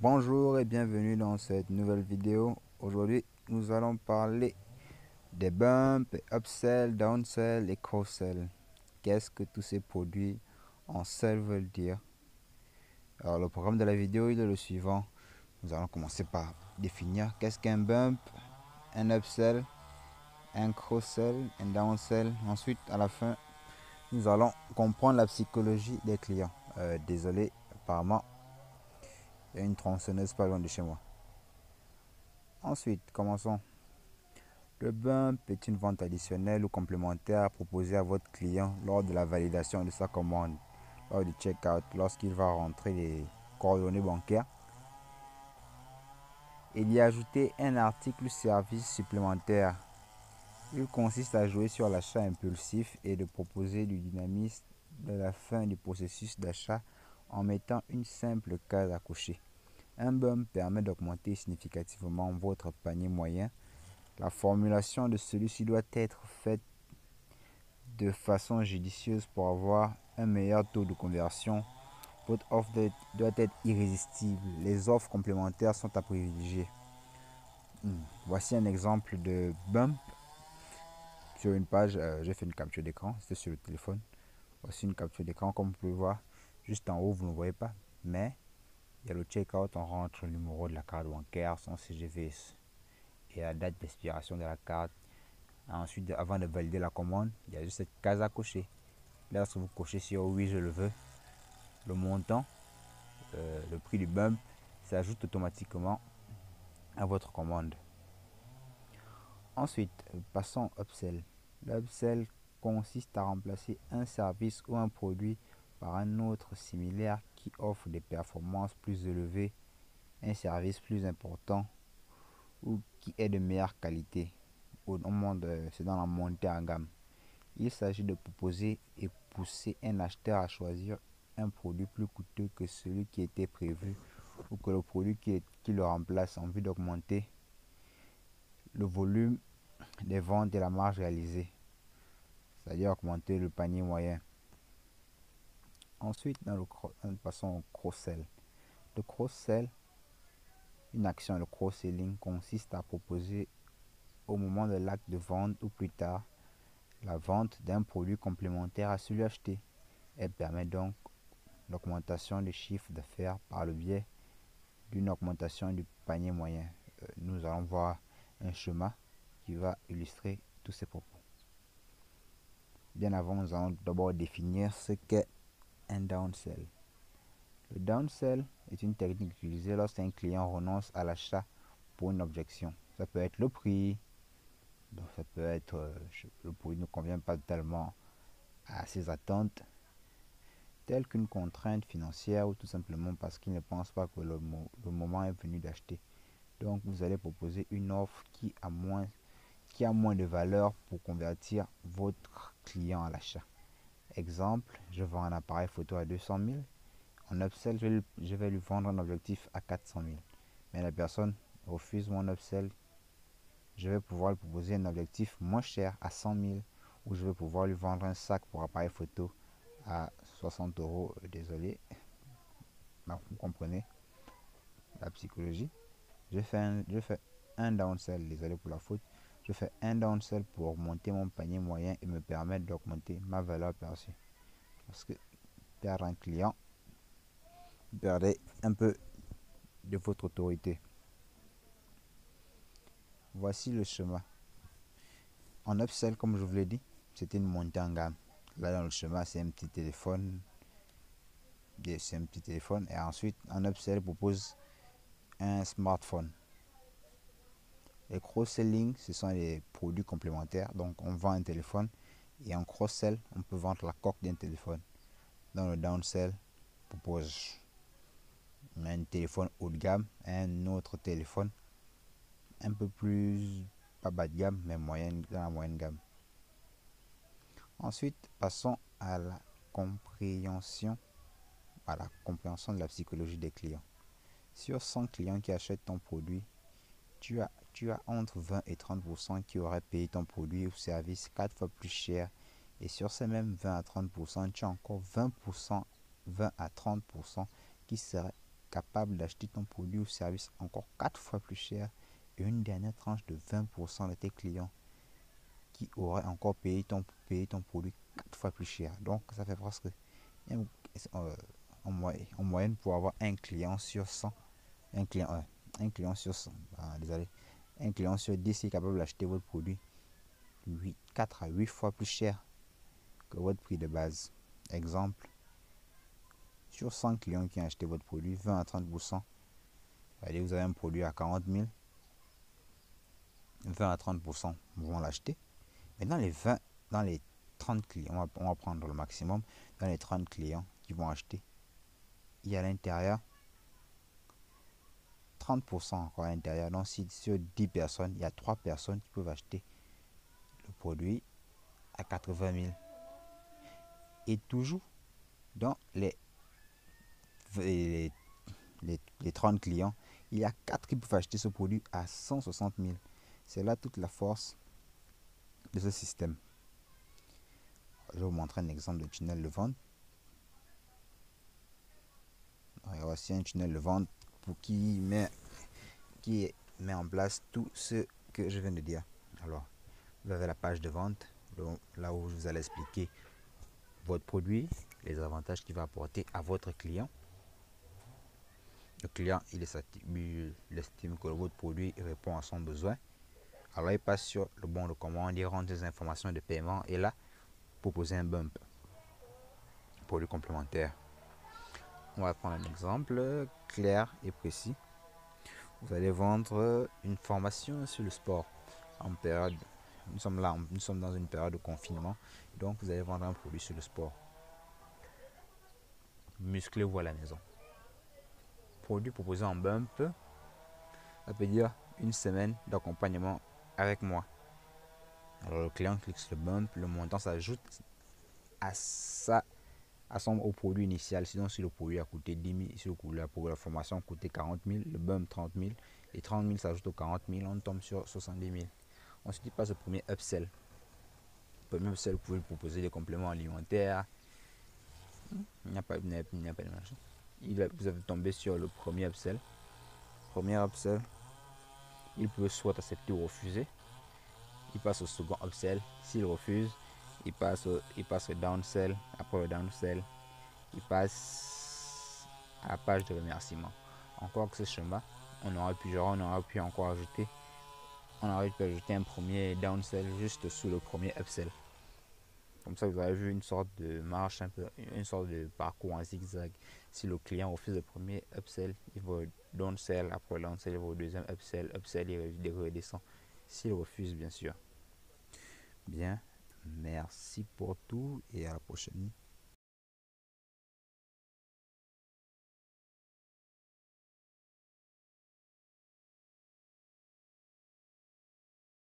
Bonjour et bienvenue dans cette nouvelle vidéo. Aujourd'hui, nous allons parler des bumps, upsell, downsell et cross-sell. Qu'est-ce que tous ces produits en sell veulent dire? Alors, le programme de la vidéo il est le suivant. Nous allons commencer par définir qu'est-ce qu'un bump, un upsell, un cross-sell, un downsell. Ensuite, à la fin, nous allons comprendre la psychologie des clients. Désolé, apparemment, il y a une tronçonneuse pas loin de chez moi. Ensuite, commençons. Le bump est une vente additionnelle ou complémentaire proposée à votre client lors de la validation de sa commande, lors du checkout, lorsqu'il va rentrer les coordonnées bancaires et y ajouter un article ou service supplémentaire. Il consiste à jouer sur l'achat impulsif et de proposer du dynamisme de la fin du processus d'achat en mettant une simple case à cocher. Un bump permet d'augmenter significativement votre panier moyen. La formulation de celui-ci doit être faite de façon judicieuse pour avoir un meilleur taux de conversion. Votre offre doit être irrésistible. Les offres complémentaires sont à privilégier. Voici un exemple de bump sur une page. J'ai fait une capture d'écran, c'était sur le téléphone. Voici une capture d'écran, comme vous pouvez voir. Juste en haut, vous ne voyez pas, mais il y a le checkout. On rentre le numéro de la carte bancaire, son CGV et la date d'expiration de la carte. Ensuite, avant de valider la commande, il y a juste cette case à cocher. Lorsque vous cochez sur oui, je le veux, le montant, le prix du bump s'ajoute automatiquement à votre commande. Ensuite, passons au upsell. L'upsell consiste à remplacer un service ou un produit par un autre similaire qui offre des performances plus élevées, un service plus important ou qui est de meilleure qualité. C'est dans la montée en gamme. Il s'agit de proposer et pousser un acheteur à choisir un produit plus coûteux que celui qui était prévu ou que le produit qui le remplace en vue d'augmenter le volume des ventes et la marge réalisée, c'est-à-dire augmenter le panier moyen. Ensuite, nous passons au cross-sell. Le cross-sell, une action, le cross-selling consiste à proposer au moment de l'acte de vente ou plus tard la vente d'un produit complémentaire à celui acheté. Elle permet donc l'augmentation du chiffre d'affaires par le biais d'une augmentation du panier moyen. Nous allons voir un schéma qui va illustrer tous ces propos. Bien avant, nous allons d'abord définir ce qu'est un downsell. Le downsell est une technique utilisée lorsqu'un client renonce à l'achat pour une objection. Ça peut être le prix, donc ça peut être le produit ne convient pas tellement à ses attentes, telle qu'une contrainte financière ou tout simplement parce qu'il ne pense pas que le moment est venu d'acheter. Donc vous allez proposer une offre qui a moins de valeur pour convertir votre client à l'achat. Exemple, je vends un appareil photo à 200 000. En upsell, je vais lui vendre un objectif à 400 000. Mais la personne refuse mon upsell. Je vais pouvoir lui proposer un objectif moins cher à 100 000 ou je vais pouvoir lui vendre un sac pour appareil photo à 60 euros. Désolé, vous comprenez la psychologie. Je fais un downsell, désolé pour la faute. Je fais un downsell pour augmenter mon panier moyen et me permettre d'augmenter ma valeur perçue. Parce que perdre un client, vous perdez un peu de votre autorité. Voici le schéma. En upsell, comme je vous l'ai dit, c'était une montée en gamme. Là, dans le schéma, c'est un petit téléphone. Et ensuite, en upsell, propose un smartphone. Les cross-selling, ce sont les produits complémentaires. Donc, on vend un téléphone et en cross-sell, on peut vendre la coque d'un téléphone. Dans le downsell, on propose un téléphone haut de gamme, un autre téléphone un peu plus, pas bas de gamme, mais dans la moyenne gamme. Ensuite, passons à la compréhension, de la psychologie des clients. Sur 100 clients qui achètent ton produit, tu as entre 20 et 30% qui auraient payé ton produit ou service 4 fois plus cher. Et sur ces mêmes 20 à 30%, tu as encore 20 à 30% qui seraient capable d'acheter ton produit ou service encore 4 fois plus cher et une dernière tranche de 20% de tes clients qui auraient encore payé ton produit 4 fois plus cher. Donc ça fait presque en moyenne pour avoir un client sur 100, un client sur 100, désolé, un client sur 10 est capable d'acheter votre produit 4 à 8 fois plus cher que votre prix de base. Exemple, sur 100 clients qui ont acheté votre produit, 20 à 30%, allez, vous avez un produit à 40 000, 20 à 30% vont l'acheter. Mais dans les 30 clients, on va prendre le maximum, dans les 30 clients qui vont acheter, il y a à l'intérieur 30% encore à l'intérieur. Donc si sur 10 personnes, il y a 3 personnes qui peuvent acheter le produit à 80 000. Et toujours dans les 30 clients, il y a 4 qui peuvent acheter ce produit à 160 000. C'est là toute la force de ce système. Je vais vous montrer un exemple de tunnel de vente. Il y a aussi un tunnel de vente qui met en place tout ce que je viens de dire. Alors, vous avez la page de vente, là où je vous allez expliquer votre produit, les avantages qu'il va apporter à votre client. Le client, il estime que votre produit répond à son besoin. Alors, il passe sur le bon de commande, il rentre des informations de paiement et là, proposer un bump. Produit complémentaire. On va prendre un exemple clair et précis. Vous allez vendre une formation sur le sport en période. Nous sommes dans une période de confinement, donc vous allez vendre un produit sur le sport. Musclez-vous à la maison. Produit proposé en bump, ça peut dire une semaine d'accompagnement avec moi. Alors le client clique sur le bump, le montant s'ajoute au produit initial. Sinon, si le produit a coûté 10 000, si la formation a coûté 40 000, le bump 30 000, et 30 000 s'ajoute aux 40 000, on tombe sur 70 000. Ensuite, il passe au premier upsell. Le premier upsell, vous pouvez proposer des compléments alimentaires. Il n'y a pas de machin. Vous avez tombé sur le premier upsell. Premier upsell, il peut soit accepter ou refuser. Il passe au second upsell. S'il refuse, il passe au downsell. Après le downsell, il passe à la page de remerciement. Encore que ce schéma, on aurait pu encore ajouter un premier downsell juste sous le premier upsell. Comme ça, vous avez vu une sorte de marche, une sorte de parcours en zigzag. Si le client refuse le premier upsell, il va downsell. Après le downsell, il va au deuxième upsell. Upsell, il redescend. S'il refuse, bien sûr. Bien, merci pour tout et à la prochaine.